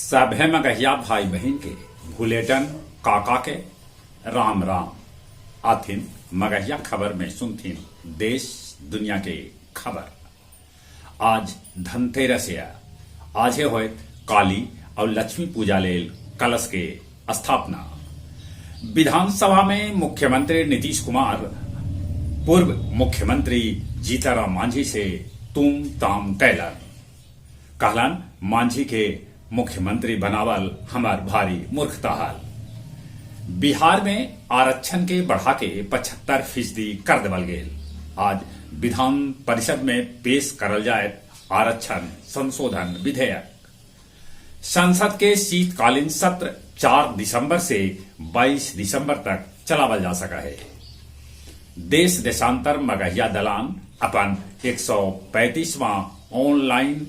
सभे मगहिया भाई बहन के भुलेटन काका के राम राम आथिन मगहिया खबर में सुनथिन देश दुनिया के खबर। आज धनतेरस या आजे होय काली और लक्ष्मी पूजा लेल कलश के स्थापना। विधानसभा में मुख्यमंत्री नीतीश कुमार पूर्व मुख्यमंत्री जीतनराम मांझी से तुम ताम कैलन, कहलन मांझी के मुख्यमंत्री बनावल हमार भारी मूर्खता हाल। बिहार में आरक्षण के बढ़ा के 75% कर देवल गेल। आज विधान परिषद में पेश करल जाए आरक्षण संशोधन विधेयक। संसद के शीतकालीन सत्र 4 दिसंबर से 22 दिसंबर तक चलावल जा सका है। देश देशांतर मगहिया दलान अपन 135वां ऑनलाइन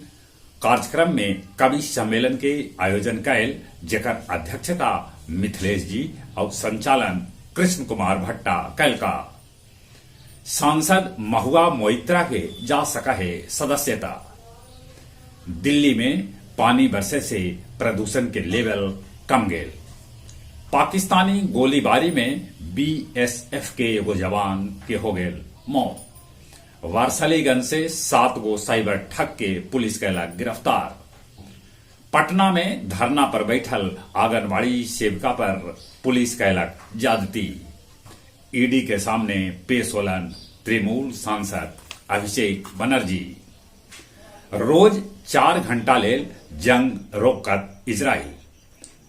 कार्यक्रम में कवि सम्मेलन के आयोजन कैल, जेकर अध्यक्षता मिथिलेश जी और संचालन कृष्ण कुमार भट्टा कैल का। सांसद महुआ मोइत्रा के जा सका है सदस्यता। दिल्ली में पानी बरसे से प्रदूषण के लेवल कम गेल। पाकिस्तानी गोलीबारी में बीएसएफ के एगो जवान के हो गेल मौत। वारसलीगंज से 7 गो साइबर ठग के पुलिस कैला गिरफ्तार। पटना में धरना पर बैठल आंगनबाड़ी सेविका पर पुलिस कैलक ज्यादती। ईडी के सामने पेश होलन तृणमूल सांसद अभिषेक बनर्जी। रोज 4 घंटा लेल जंग रोकत इजराइल।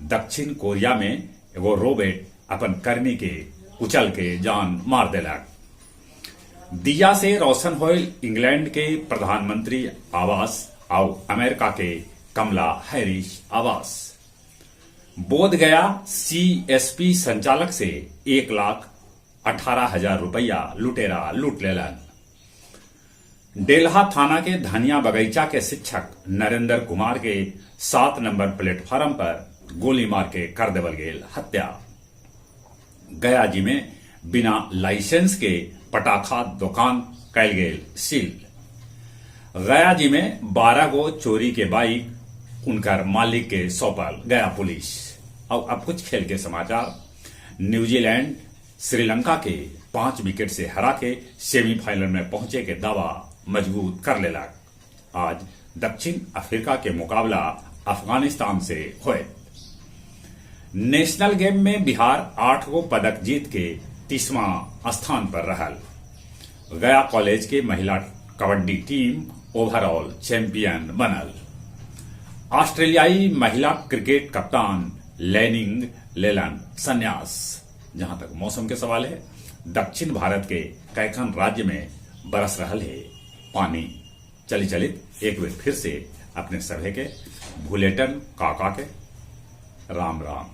दक्षिण कोरिया में एगो रोबोट अपन कर्मी के उछल के जान मार देलक। दिया से रोशन होयल इंग्लैंड के प्रधानमंत्री आवास और अमेरिका के कमला हैरिस आवास। बोधगया सीएसपी संचालक से 1,18,000 रुपया लुटेरा लूट लेलन। डेल्हा थाना के धनिया बगीचा के शिक्षक नरेंद्र कुमार के 7 नंबर प्लेटफार्म पर गोली मार के कर देवल गेल हत्या। गया जी में बिना लाइसेंस के पटाखा दुकान कैल गेल सील। गया जी में 12 गो चोरी के बाइक उनकर मालिक के सौंपल गया पुलिस। और अब कुछ खेल के समाचार। न्यूजीलैंड श्रीलंका के 5 विकेट से हरा के सेमीफाइनल में पहुंचे के दावा मजबूत कर लेलक। आज दक्षिण अफ्रीका के मुकाबला अफगानिस्तान से हुए। नेशनल गेम में बिहार 8 गो पदक जीत के 30वां स्थान पर रहल। गया कॉलेज के महिला कबड्डी टीम ओवरऑल चैंपियन बनल। ऑस्ट्रेलियाई महिला क्रिकेट कप्तान लैनिंग लेलन संन्यास। जहां तक मौसम के सवाल है, दक्षिण भारत के कैखन राज्य में बरस रहल है पानी। चलित एक बार फिर से अपने सभे के भुलेटन काका के राम राम।